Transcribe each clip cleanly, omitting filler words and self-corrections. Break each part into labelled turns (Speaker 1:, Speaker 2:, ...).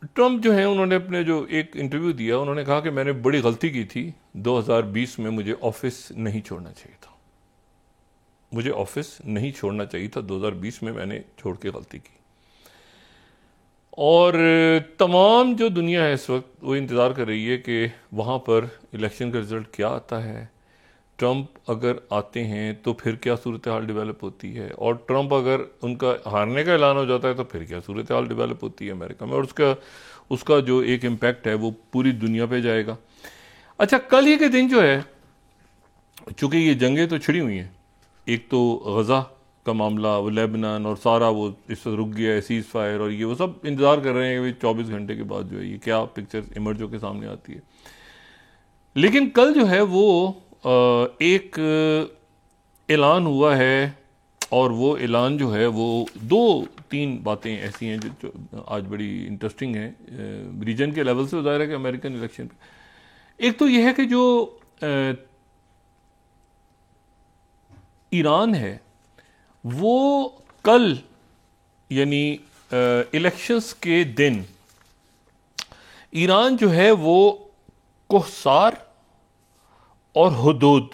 Speaker 1: Trump जो है उन्होंने अपने जो एक इंटरव्यू दिया, उन्होंने कहा कि मैंने बड़ी गलती की थी 2020 में, मुझे ऑफिस नहीं छोड़ना चाहिए था, मुझे ऑफिस नहीं छोड़ना चाहिए था 2020 में, मैंने छोड़ के गलती की। और तमाम जो दुनिया है इस वक्त वो इंतज़ार कर रही है कि वहाँ पर इलेक्शन का रिज़ल्ट क्या आता है, ट्रंप अगर आते हैं तो फिर क्या सूरत हाल डेवलप होती है, और ट्रंप अगर उनका हारने का ऐलान हो जाता है तो फिर क्या सूरत हाल डेवलप होती है अमेरिका में, और उसका उसका जो एक इम्पैक्ट है वो पूरी दुनिया पे जाएगा। अच्छा, कल ही के दिन जो है, चूंकि ये जंगें तो छिड़ी हुई हैं, एक तो गज़ा का मामला, वो लेबनान और सारा वो इस वक्त रुक गया है, सीज़ फायर, और ये वो सब इंतज़ार कर रहे हैं कि 24 घंटे के बाद जो है ये क्या पिक्चर इमर्ज होकर सामने आती है। लेकिन कल जो है वो एक ऐलान हुआ है, और वो ऐलान जो है वो दो तीन बातें ऐसी हैं जो आज बड़ी इंटरेस्टिंग हैं रीजन के लेवल से, ज़ाहिर है कि अमेरिकन इलेक्शन पे। एक तो ये है कि जो ईरान है वो कल यानी इलेक्शंस के दिन ईरान जो है वो कोहसार और हुदूद,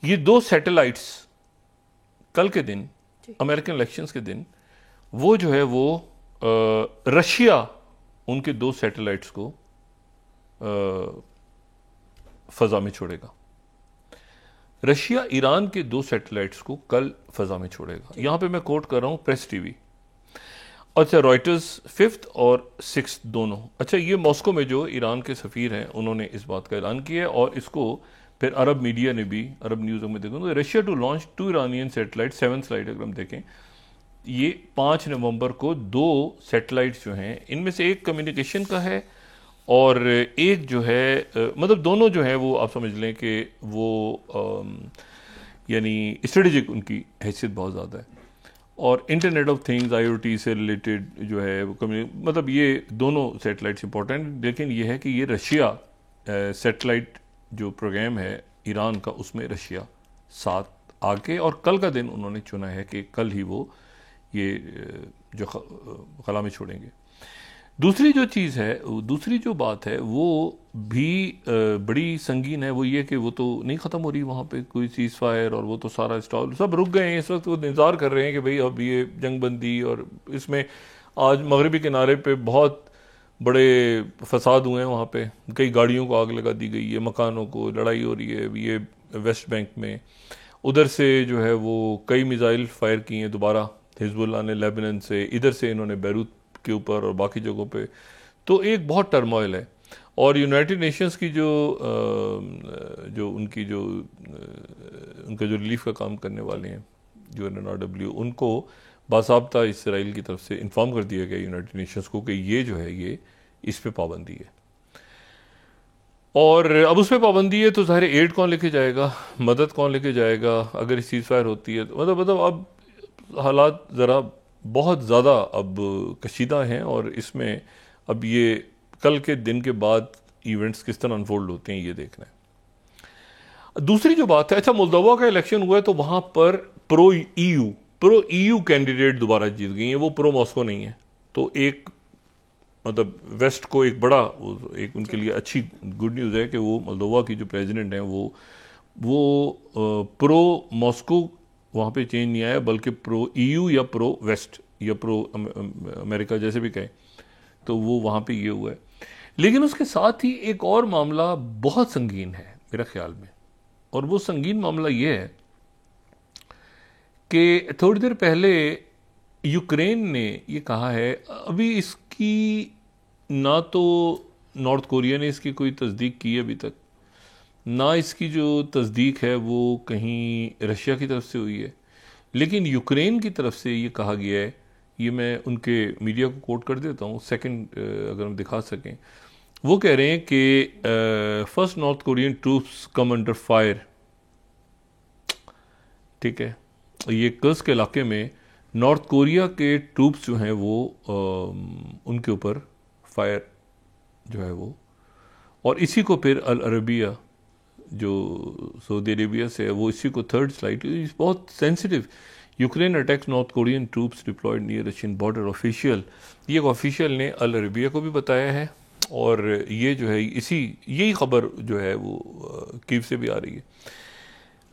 Speaker 1: ये दो सैटेलाइट्स कल के दिन अमेरिकन इलेक्शंस के दिन वो जो है वो रशिया उनके दो सैटेलाइट्स को फजा में छोड़ेगा। रशिया ईरान के दो सैटेलाइट्स को कल फजा में छोड़ेगा। यहां पे मैं कोट कर रहा हूं प्रेस टीवी। अच्छा, रॉयटर्स 5th और 6th दोनों। अच्छा, ये मॉस्को में जो ईरान के सफ़ीर हैं उन्होंने इस बात का ऐलान किया है, और इसको फिर अरब मीडिया ने भी, अरब न्यूज़ में देखो तो Russia to launch 2 Iranian satellite, 7th slide अगर हम देखें, ये 5 नवंबर को 2 सैटेलाइट्स जो हैं इनमें से एक कम्युनिकेशन का है और एक जो है मतलब दोनों जो है वो आप समझ लें कि वो यानी स्ट्रेटेजिक उनकी हैसियत बहुत ज़्यादा है, और इंटरनेट ऑफ थिंग्स IoT से रिलेटेड जो है वो मतलब ये दोनों सैटेलाइट्स इंपॉर्टेंट। लेकिन ये है कि ये रशिया सैटेलाइट जो प्रोग्राम है ईरान का, उसमें रशिया साथ आके, और कल का दिन उन्होंने चुना है कि कल ही वो ये जो खला में छोड़ेंगे। दूसरी जो चीज़ है, दूसरी जो बात है वो भी बड़ी संगीन है, वो ये कि वो तो नहीं ख़त्म हो रही वहाँ पे कोई सीज़ फायर, और वो तो सारा स्टॉल सब रुक गए हैं। इस वक्त वो इंतज़ार कर रहे हैं कि भाई अब ये जंग बंदी, और इसमें आज मगरबी किनारे पे बहुत बड़े फसाद हुए हैं, वहाँ पे कई गाड़ियों को आग लगा दी गई है, मकानों को, लड़ाई हो रही है ये वेस्ट बैंक में। उधर से जो है वो कई मिसाइल फायर किए हैं दोबारा हिजबुल्लाह ने लेबनान से, इधर से इन्होंने बैरूत के ऊपर और बाकी जगहों पे। तो एक बहुत टर्मोइल है, और यूनाइटेड नेशंस की जो उनकी जो उनका जो रिलीफ का काम करने वाले हैं UNRW, उनको बासाब्ता इसराइल की तरफ से इन्फॉर्म कर दिया गया यूनाइटेड नेशंस को कि ये जो है ये इस पे पाबंदी है, और अब उस पर पाबंदी है तो ज़ाहिर एड कौन लेके जाएगा, मदद कौन लेके जाएगा अगर इस चीज़ फायर होती है तो। मतलब अब हालात ज़रा बहुत ज़्यादा अब कशीदा हैं, और इसमें अब ये कल के दिन के बाद इवेंट्स किस तरह अनफोल्ड होते हैं ये देखना है। दूसरी जो बात है, अच्छा मोल्दोवा का इलेक्शन हुआ है तो वहाँ पर प्रो EU कैंडिडेट दोबारा जीत गई हैं, वो प्रो मॉस्को नहीं है। तो एक मतलब वेस्ट को एक बड़ा एक उनके लिए अच्छी गुड न्यूज़ है कि वो मोल्दोवा की जो प्रेसिडेंट हैं वो प्रो मॉस्को वहाँ पे चेंज नहीं आया, बल्कि प्रो EU या प्रो वेस्ट या प्रो अमेरिका जैसे भी कहें, तो वो वहाँ पे ये हुआ है। लेकिन उसके साथ ही एक और मामला बहुत संगीन है मेरे ख्याल में, और वो संगीन मामला ये है कि थोड़ी देर पहले यूक्रेन ने ये कहा है, अभी इसकी ना तो नॉर्थ कोरिया ने इसकी कोई तस्दीक की अभी तक, ना इसकी जो तस्दीक है वो कहीं रशिया की तरफ से हुई है, लेकिन यूक्रेन की तरफ से ये कहा गया है, ये मैं उनके मीडिया को कोट कर देता हूँ, सेकंड अगर हम दिखा सकें, वो कह रहे हैं कि first north Korean troops come under fire. ठीक है, ये कर्स्क के इलाके में नॉर्थ कोरिया के ट्रूप्स जो हैं वो उनके ऊपर फायर जो है वो, और इसी को फिर अल अरबिया जो सऊदी अरेबिया से है वो इसी को थर्ड स्लाइड, बहुत sensitive, Ukraine attacks North Korean troops deployed near Russian border. Official, ये एक ऑफिशियल ने अल अरबिया को भी बताया है, और ये जो है यही खबर जो है वो कीव से भी आ रही है।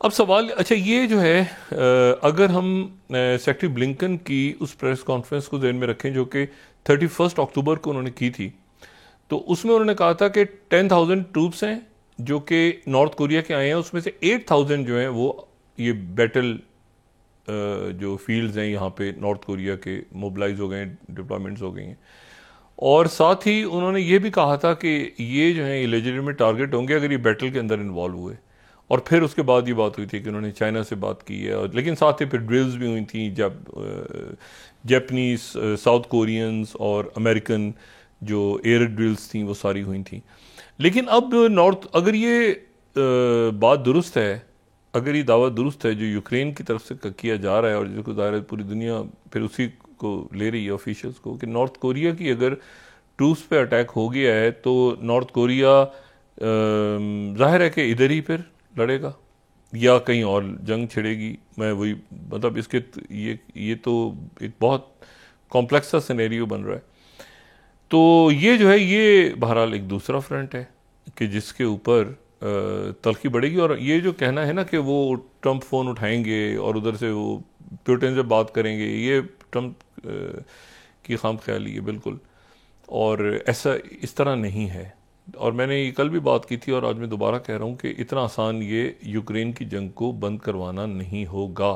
Speaker 1: अब सवाल, अच्छा ये जो है अगर हम सेक्रेटरी ब्लिंकन की उस प्रेस कॉन्फ्रेंस को ध्यान में रखें जो कि 31 अक्टूबर को उन्होंने की थी, तो उसमें उन्होंने कहा था कि 10,000 ट्रूप्स हैं जो कि नॉर्थ कोरिया के आए हैं, उसमें से 8,000 जो हैं वो ये बैटल जो फील्ड्स हैं यहाँ पे नॉर्थ कोरिया के मोबिलाइज हो गए हैं, डिप्लॉयमेंट्स हो गई हैं। और साथ ही उन्होंने ये भी कहा था कि ये जो है इलेजिटिमेट टारगेट होंगे अगर ये बैटल के अंदर इन्वॉल्व हुए। और फिर उसके बाद ये बात हुई थी कि उन्होंने चाइना से बात की है, और लेकिन साथ ही फिर ड्रिल्स भी हुई थी जब जापानीज, साउथ कोरियंस और अमेरिकन जो एयर ड्रिल्स थी वो सारी हुई थी। लेकिन अब नॉर्थ, अगर ये बात दुरुस्त है, अगर ये दावा दुरुस्त है जो यूक्रेन की तरफ से किया जा रहा है और जिसको ज़ाहिर है पूरी दुनिया फिर उसी को ले रही है ऑफिशियल्स को, कि नॉर्थ कोरिया की अगर ट्रूप्स पे अटैक हो गया है तो नॉर्थ कोरिया जाहिर है कि इधर ही फिर लड़ेगा या कहीं और जंग छिड़ेगी। मैं वही मतलब इसके ये तो एक बहुत कॉम्प्लेक्स सा सिनेरियो बन रहा है। तो ये जो है ये बहरहाल एक दूसरा फ्रंट है कि जिसके ऊपर तलखी बढ़ेगी। और ये जो कहना है ना कि वो ट्रंप फ़ोन उठाएंगे और उधर से वो पुतिन से बात करेंगे, ये ट्रंप की खाम ख्याली है बिल्कुल, और ऐसा इस तरह नहीं है। और मैंने ये कल भी बात की थी और आज मैं दोबारा कह रहा हूँ कि इतना आसान ये यूक्रेन की जंग को बंद करवाना नहीं होगा,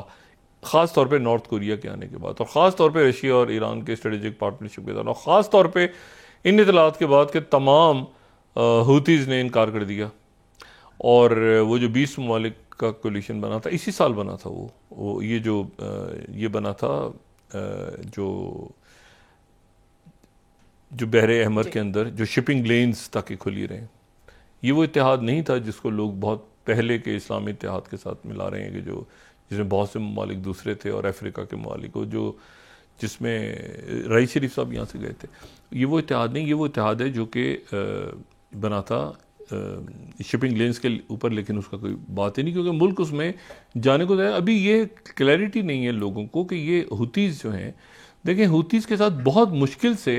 Speaker 1: ख़ास तौर पे नॉर्थ कोरिया के आने के बाद, और ख़ास तौर पे रशिया और ईरान के स्ट्रेटेजिक पार्टनरशिप के दौरान, और ख़ास तौर पे इन इतलात के बाद कि तमाम हूतीज़ ने इनकार कर दिया। और वो जो 20 ममालिक का कोलिशन बना था, इसी साल बना था वो ये जो ये बना था जो बहरे अहमर के अंदर जो शिपिंग लेन्स ताकि खुली रहें, ये वो इत्तेहाद नहीं था जिसको लोग बहुत पहले के इस्लामी इत्तेहाद के साथ मिला रहे हैं, कि जो जिसमें बहुत से ममालिक दूसरे थे और अफ्रीका के ममालिक को जो जिसमें रईस शरीफ साहब यहाँ से गए थे। ये वो इत्तेहाद नहीं, ये वो इत्तेहाद है जो कि बना था शिपिंग लेन्स के ऊपर, लेकिन उसका कोई बात ही नहीं क्योंकि मुल्क उसमें जाने को तैयार। अभी ये क्लैरिटी नहीं है लोगों को कि ये हुतीज़ जो हैं, देखें हुतीज़ के साथ बहुत मुश्किल से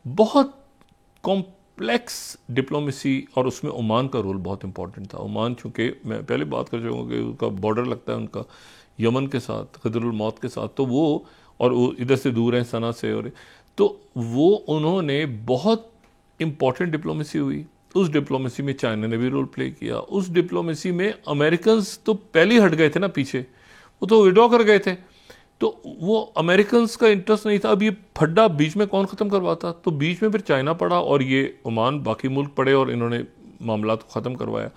Speaker 1: बहुत कॉम्प्लेक्स डिप्लोमेसी, और उसमें ओमान का रोल बहुत इंपॉर्टेंट था। ओमान चूँकि मैं पहले बात कर चुका हूँ कि उसका बॉर्डर लगता है उनका यमन के साथ, खदरुल मौत के साथ, तो वो और वो इधर से दूर हैं सना से, और तो वो उन्होंने बहुत इम्पॉर्टेंट डिप्लोमेसी हुई। उस डिप्लोमेसी में चाइना ने भी रोल प्ले किया, उस डिप्लोमेसी में अमेरिकन्स तो पहले ही हट गए थे ना पीछे, वो तो विड्रॉ कर गए थे, तो वो अमेरिकन्स का इंटरेस्ट नहीं था। अब ये फड्डा बीच में कौन ख़त्म करवाता, तो बीच में फिर चाइना पड़ा और ये ओमान बाकी मुल्क पड़े और इन्होंने मामला को ख़त्म करवाया।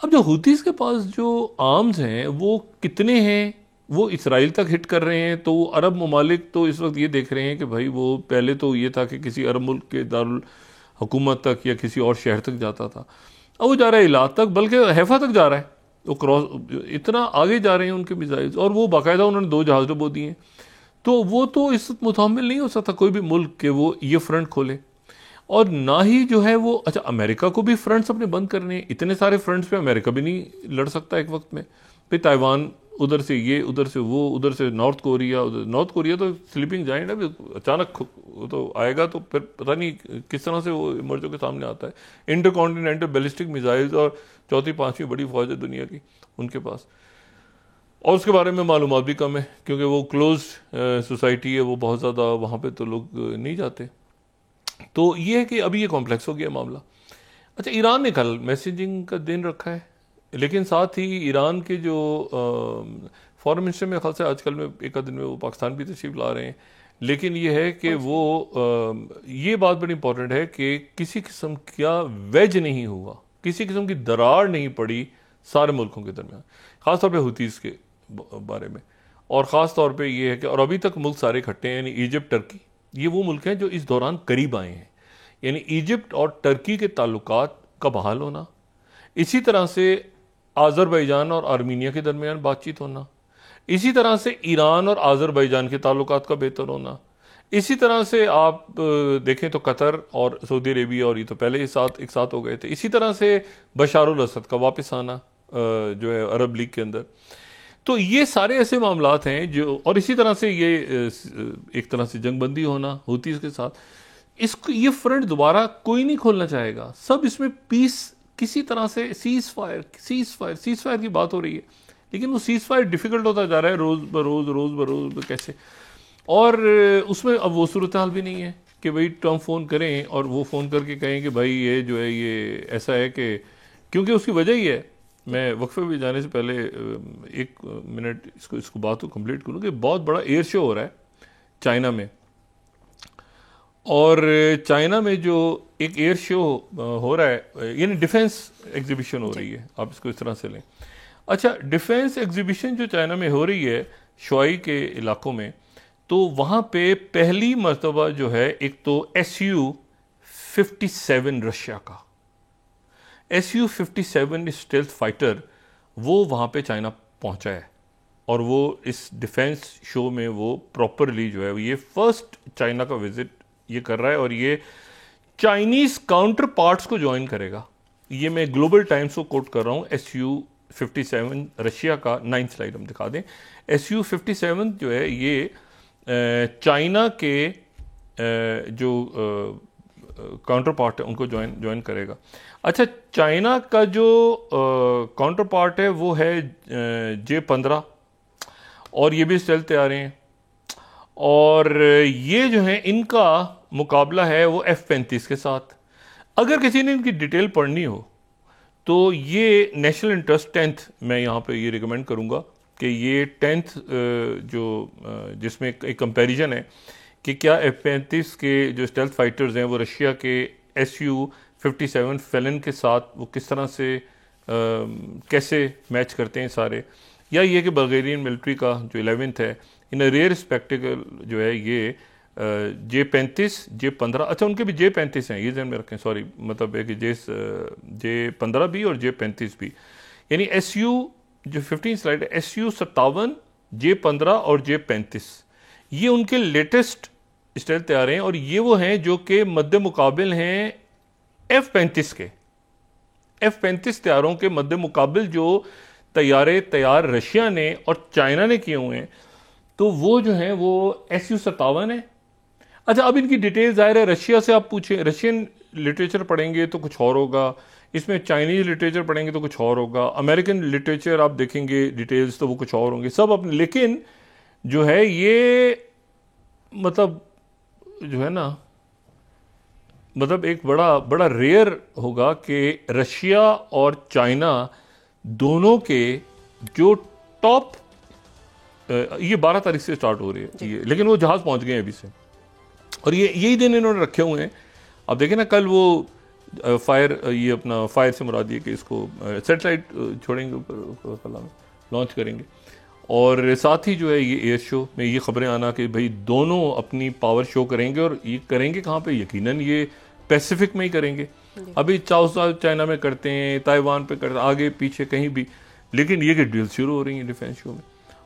Speaker 1: अब जो हुतीज़ के पास जो आर्म्स हैं वो कितने हैं, वो इसराइल तक हिट कर रहे हैं, तो अरब ममालिक तो इस वक्त ये देख रहे हैं कि भाई वो पहले तो ये था कि किसी अरब मुल्क के दारुल हुकूमत तक या किसी और शहर तक जाता था, अब वो जा रहा है इलाक तक, बल्कि हैफा तक जा रहा है, वो क्रॉस इतना आगे जा रहे हैं उनके मिसाइल्स, और वो बाकायदा उन्होंने 2 जहाज डुबो दिए हैं। तो वो तो इस मुतामिल नहीं हो सकता कोई भी मुल्क के वो ये फ्रंट खोले, और ना ही जो है वो, अच्छा अमेरिका को भी फ्रंट्स अपने बंद करने हैं, इतने सारे फ्रंट्स पे अमेरिका भी नहीं लड़ सकता एक वक्त में। फिर ताइवान उधर से ये, उधर से वो, उधर से नॉर्थ कोरिया तो स्लीपिंग जाइंट है, अचानक वो तो आएगा तो फिर पता नहीं किस तरह से वो इमर्जो के सामने आता है। इंटरकॉन्टिनेंटल बैलिस्टिक मिसाइल्स और 4th-5वीं बड़ी फौज है दुनिया की उनके पास, और उसके बारे में मालूमात भी कम है क्योंकि वो क्लोज सोसाइटी है, वो बहुत ज़्यादा वहाँ पे तो लोग नहीं जाते। तो ये है कि अभी ये कॉम्प्लेक्स हो गया मामला। अच्छा, ईरान ने कल मैसेजिंग का दिन रखा है, लेकिन साथ ही ईरान के जो फॉरेन मिनिस्टर में ख्याल से आजकल में एक दिन में वो पाकिस्तान भी तशरीफ ला रहे हैं, लेकिन ये है कि वो ये बात बड़ी इंपॉर्टेंट है कि किसी किस्म का वेज नहीं हुआ, किसी किस्म की दरार नहीं पड़ी सारे मुल्कों के दरमियान, ख़ासतौर पे हुतीज़ के बारे में। और ख़ास तौर पे ये है कि और अभी तक मुल्क सारे इकट्ठे हैं, यानी इजिप्ट, टर्की, ये वो मुल्क हैं जो इस दौरान करीब आए हैं, यानी इजिप्ट और टर्की के ताल्लुकात का बहाल होना, इसी तरह से आज़रबाईजान और आर्मीनिया के दरमियान बातचीत होना, इसी तरह से ईरान और आज़रबाईजान के ताल्लुकात का बेहतर होना, इसी तरह से आप देखें तो कतर और सऊदी अरेबिया और ये तो पहले एक साथ हो गए थे, इसी तरह से बशारुल असद का वापस आना जो है अरब लीग के अंदर। तो ये सारे ऐसे मामलात हैं जो, और इसी तरह से ये एक तरह से जंगबंदी होना होती है इसके साथ। इसको ये फ्रंट दोबारा कोई नहीं खोलना चाहेगा, सब इसमें पीस किसी तरह से सीज फायर की बात हो रही है, लेकिन वो सीज फायर डिफिकल्ट होता जा रहा है रोज बरोज कैसे। और उसमें अब वो सूरत हाल भी नहीं है कि भाई टर्म फ़ोन करें और वो फ़ोन करके कहें कि भाई ये जो है ये ऐसा है कि, क्योंकि उसकी वजह ही है। मैं वक्फे भी जाने से पहले एक मिनट इसको बात को कंप्लीट करूँ कि बहुत बड़ा एयर शो हो रहा है चाइना में, और चाइना में जो एक एयर शो हो रहा है, यानी डिफेंस एग्जीबिशन हो रही है, आप इसको इस तरह से लें। अच्छा, डिफेंस एग्जीबिशन जो चाइना में हो रही है शुआई के इलाकों में, तो वहाँ पे पहली मर्तबा जो है एक तो SU-57 रशिया का SU-57 स्टेल्थ फाइटर, वो वहाँ पे चाइना पहुँचा है, और वो इस डिफेंस शो में वो प्रॉपरली जो है ये फर्स्ट चाइना का विजिट ये कर रहा है, और ये चाइनीज काउंटर पार्ट्स को ज्वाइन करेगा। ये मैं ग्लोबल टाइम्स को कोट कर रहा हूँ। SU-57 रशिया का, 9th स्लाइड हम दिखा दें। SU-57 जो है ये चाइना के जो काउंटर पार्ट है उनको ज्वाइन करेगा। अच्छा, चाइना का जो काउंटर पार्ट है वो है J-15, और ये भी स्टेल्थ तैयार हैं, और ये जो है इनका मुकाबला है वो F-35 के साथ। अगर किसी ने इनकी डिटेल पढ़नी हो तो ये नेशनल इंटरेस्ट 10th मैं यहाँ पे ये रिकमेंड करूँगा कि ये 10th जो जिसमें एक कंपैरिजन है कि क्या F-35 के जो स्टेल्थ फाइटर्स हैं वो रशिया के SU-57 फेलन के साथ वो किस तरह से कैसे मैच करते हैं सारे, या ये कि बल्गेरियन मिलिट्री का जो 11th है, इन रेयर स्पेक्टिकल जो है ये J-35 J-15, अच्छा उनके भी J-35 हैं, ये ध्यान में रखें, सॉरी, मतलब है कि J-15 भी और J-35 भी, यानी SU जो 15 स्लाइड है SU-57 J-15 और J-35 ये उनके लेटेस्ट स्टेल्थ तैयार हैं, और ये वो हैं जो कि मद्दे मुकाबिल हैं F-35 के। F-35 तैयारों के मद्दे मुकाबिल जो तैयार रशिया ने और चाइना ने किए हुए हैं, तो वो जो है वो SU-57 है। अच्छा, अब इनकी डिटेल ज़ाहिर है रशिया से आप पूछें, रशियन लिटरेचर पढ़ेंगे तो कुछ और होगा, इसमें चाइनीज लिटरेचर पढ़ेंगे तो कुछ और होगा, अमेरिकन लिटरेचर आप देखेंगे डिटेल्स तो वो कुछ और होंगे, सब अपने। लेकिन जो है ये मतलब जो है ना, मतलब एक बड़ा रेयर होगा कि रशिया और चाइना दोनों के जो टॉप, ये 12 तारीख से स्टार्ट हो रही है ये, लेकिन वो जहाज पहुंच गए हैं अभी से, और ये यही दिन इन्होंने रखे हुए हैं। अब देखें ना, कल वो फायर, ये अपना फायर से मुराद ये कि इसको सैटेलाइट छोड़ेंगे ऊपर, लॉन्च करेंगे, और साथ ही जो है ये एयर शो में ये खबरें आना कि भाई दोनों अपनी पावर शो करेंगे, और ये करेंगे कहाँ पे, यकीनन ये पैसिफिक में ही करेंगे। अभी साउथ चाइना में करते हैं, ताइवान पे करते हैं, आगे पीछे कहीं भी, लेकिन ये कि ड्रिल शुरू हो रही है डिफेंस शो में,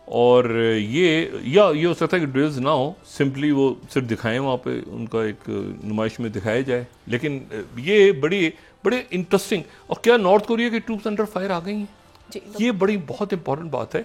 Speaker 1: और ये हो सकता है कि ड्रिल्स ना हो, सिंपली वो सिर्फ दिखाएं वहाँ पे, उनका एक नुमाइश में दिखाया जाए, लेकिन ये बड़े इंटरेस्टिंग। और क्या नॉर्थ कोरिया की ट्रूप्स अंडर फायर आ गई हैं, ये बड़ी बहुत इंपॉर्टेंट बात है।